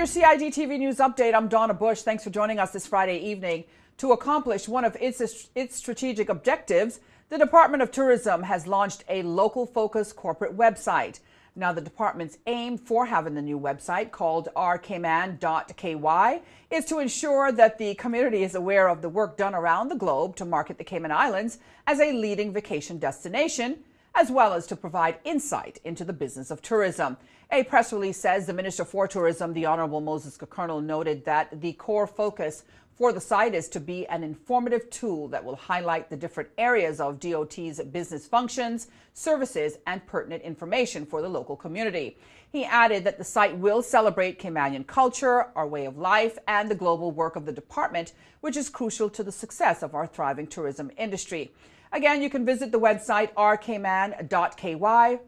your CIGTV News Update, I'm Donna Bush. Thanks for joining us this Friday evening. To accomplish one of its strategic objectives, the Department of Tourism has launched a local-focused corporate website. Now, the department's aim for having the new website, called rcayman.ky, is to ensure that the community is aware of the work done around the globe to market the Cayman Islands as a leading vacation destination, as well as to provide insight into the business of tourism. A press release says the Minister for Tourism, the Honorable Moses Kekernel, noted that the core focus for the site is to be an informative tool that will highlight the different areas of DOT's business functions, services, and pertinent information for the local community. He added that the site will celebrate Caymanian culture, our way of life, and the global work of the department, which is crucial to the success of our thriving tourism industry. Again, you can visit the website rcayman.ky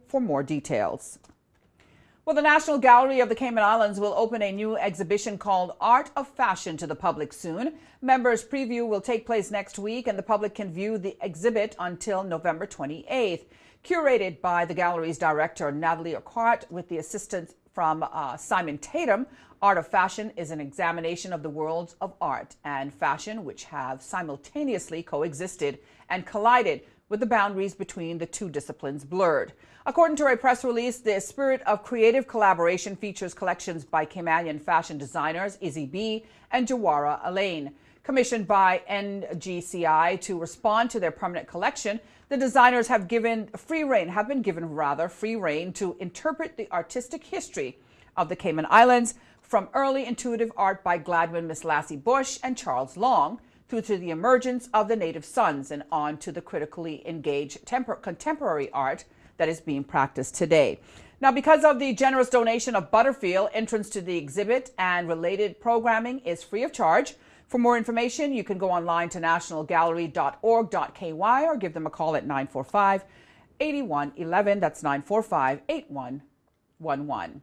for more details. Well, the National Gallery of the Cayman Islands will open a new exhibition called Art of Fashion to the public soon. Members' preview will take place next week, and the public can view the exhibit until November 28th. Curated by the gallery's director, Natalie Ocart, with the assistance from Simon Tatum, Art of Fashion is an examination of the worlds of art and fashion, which have simultaneously coexisted and collided with the boundaries between the two disciplines blurred. According to a press release, the spirit of creative collaboration features collections by Caymanian fashion designers Izzy B. and Jawara Alain. Commissioned by NGCI to respond to their permanent collection, the designers have been given free rein to interpret the artistic history of the Cayman Islands, from early intuitive art by Gladwin Miss Lassie Bush and Charles Long, through to the emergence of the native sons and on to the critically engaged contemporary art that is being practiced today. Now, because of the generous donation of Butterfield, entrance to the exhibit and related programming is free of charge. For more information, you can go online to nationalgallery.org.ky or give them a call at 945-8111. That's 945-8111.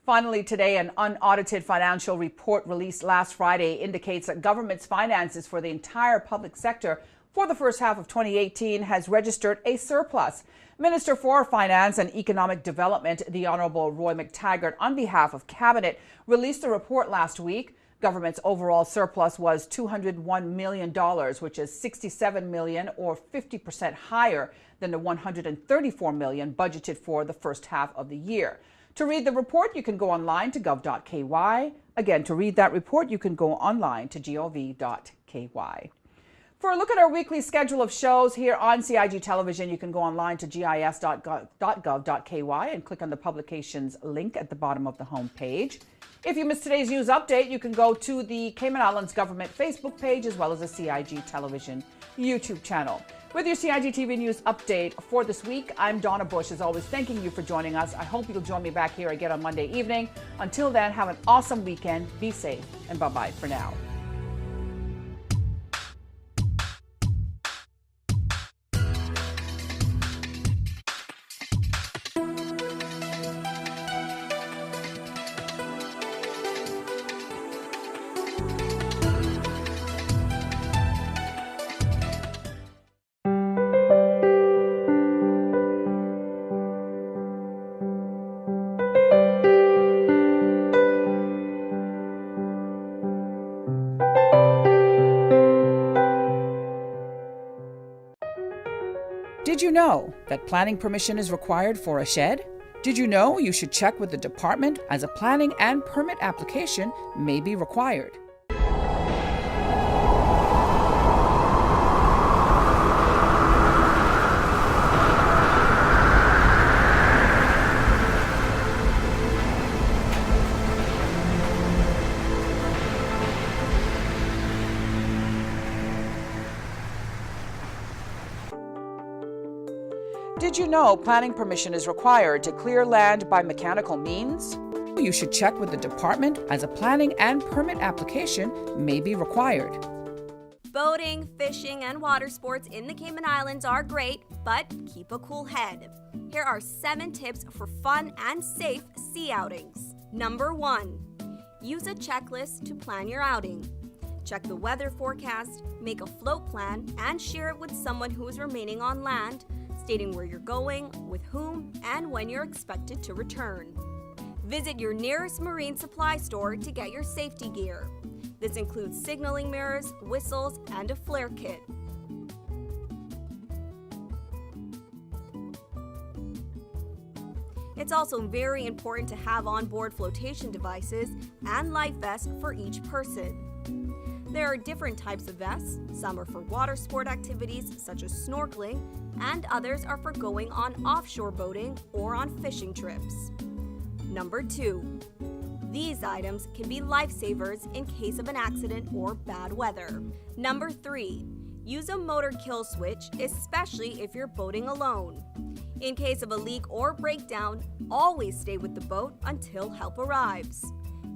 Finally, today, an unaudited financial report released last Friday indicates that government's finances for the entire public sector for the first half of 2018 has registered a surplus. Minister for Finance and Economic Development, the Honorable Roy McTaggart, on behalf of Cabinet, released a report last week. Government's overall surplus was $201 million, which is $67 million or 50% higher than the $134 million budgeted for the first half of the year. To read the report, you can go online to gov.ky. Again, to read that report, you can go online to gov.ky. For a look at our weekly schedule of shows here on CIG Television, you can go online to gis.gov.ky and click on the publications link at the bottom of the home page. If you missed today's news update, you can go to the Cayman Islands Government Facebook page as well as the CIG Television YouTube channel. With your CIGTV News Update for this week, I'm Donna Bush, as always, thanking you for joining us. I hope you'll join me back here again on Monday evening. Until then, have an awesome weekend. Be safe, and bye-bye for now. Did you know that planning permission is required for a shed? Did you know you should check with the department, as a planning and permit application may be required? Did you know planning permission is required to clear land by mechanical means? You should check with the department, as a planning and permit application may be required. Boating, fishing, and water sports in the Cayman Islands are great, but keep a cool head. Here are 7 tips for fun and safe sea outings. Number 1. Use a checklist to plan your outing. Check the weather forecast, make a float plan, and share it with someone who is remaining on land, stating where you're going, with whom, and when you're expected to return. Visit your nearest marine supply store to get your safety gear. This includes signaling mirrors, whistles, and a flare kit. It's also very important to have onboard flotation devices and life vests for each person. There are different types of vests. Some are for water sport activities such as snorkeling, and others are for going on offshore boating or on fishing trips. Number 2. These items can be lifesavers in case of an accident or bad weather. Number 3. Use a motor kill switch, especially if you're boating alone. In case of a leak or breakdown, always stay with the boat until help arrives.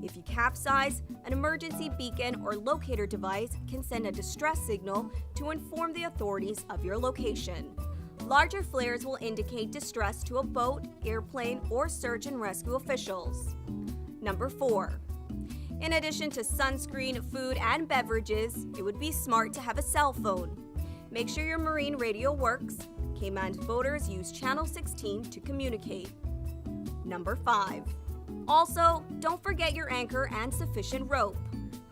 If you capsize, an emergency beacon or locator device can send a distress signal to inform the authorities of your location. Larger flares will indicate distress to a boat, airplane, or search and rescue officials. Number 4. In addition to sunscreen, food, and beverages, it would be smart to have a cell phone. Make sure your marine radio works. Cayman boaters use Channel 16 to communicate. Number 5. Also, don't forget your anchor and sufficient rope.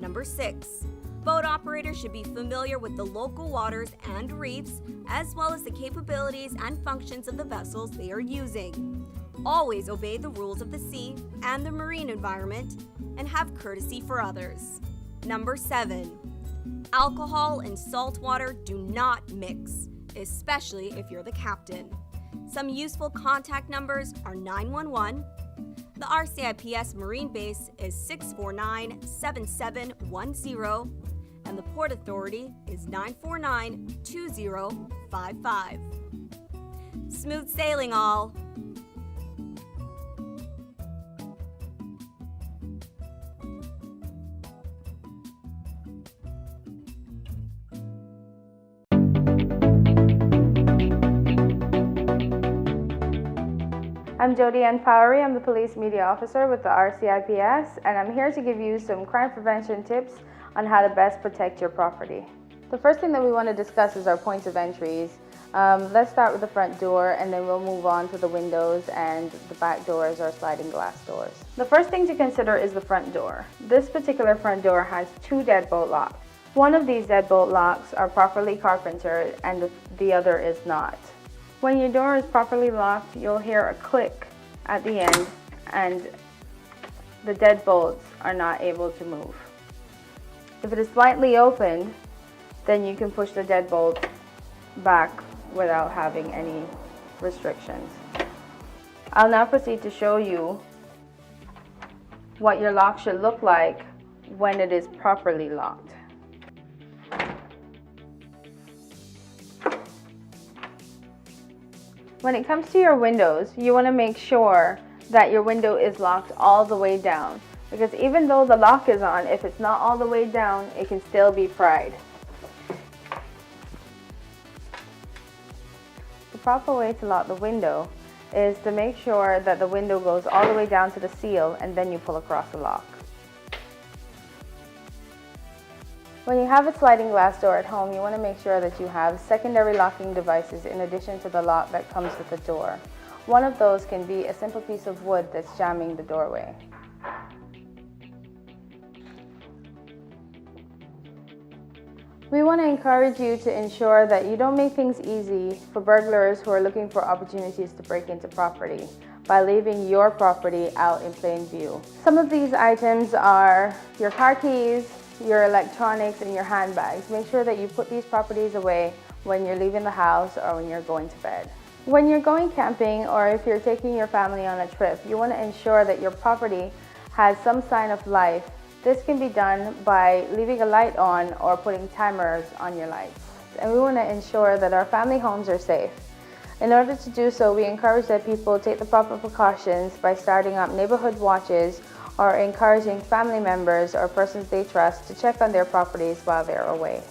Number 6. Boat operators should be familiar with the local waters and reefs, as well as the capabilities and functions of the vessels they are using. Always obey the rules of the sea and the marine environment, and have courtesy for others. Number 7. Alcohol and salt water do not mix, especially if you're the captain. Some useful contact numbers are 911. The RCIPS Marine Base is 649-7710, and the Port Authority is 949-2055. Smooth sailing, all! I'm Jody Ann Powery. I'm the Police Media Officer with the RCIPS, and I'm here to give you some crime prevention tips on how to best protect your property. The first thing that we want to discuss is our points of entries. Let's start with the front door, and then we'll move on to the windows and the back doors or sliding glass doors. The first thing to consider is the front door. This particular front door has 2 deadbolt locks. One of these deadbolt locks are properly carpentered and the other is not. When your door is properly locked, you'll hear a click at the end and the deadbolts are not able to move. If it is slightly opened, then you can push the deadbolt back without having any restrictions. I'll now proceed to show you what your lock should look like when it is properly locked. When it comes to your windows, you want to make sure that your window is locked all the way down, because even though the lock is on, if it's not all the way down, it can still be pried. The proper way to lock the window is to make sure that the window goes all the way down to the seal and then you pull across the lock. When you have a sliding glass door at home, you want to make sure that you have secondary locking devices in addition to the lock that comes with the door. One of those can be a simple piece of wood that's jamming the doorway. We want to encourage you to ensure that you don't make things easy for burglars who are looking for opportunities to break into property by leaving your property out in plain view. Some of these items are your car keys, your electronics, and your handbags. Make sure that you put these properties away when you're leaving the house or when you're going to bed. When you're going camping or if you're taking your family on a trip, you want to ensure that your property has some sign of life. This can be done by leaving a light on or putting timers on your lights. And we want to ensure that our family homes are safe. In order to do so, we encourage that people take the proper precautions by starting up neighborhood watches or encouraging family members or persons they trust to check on their properties while they're away.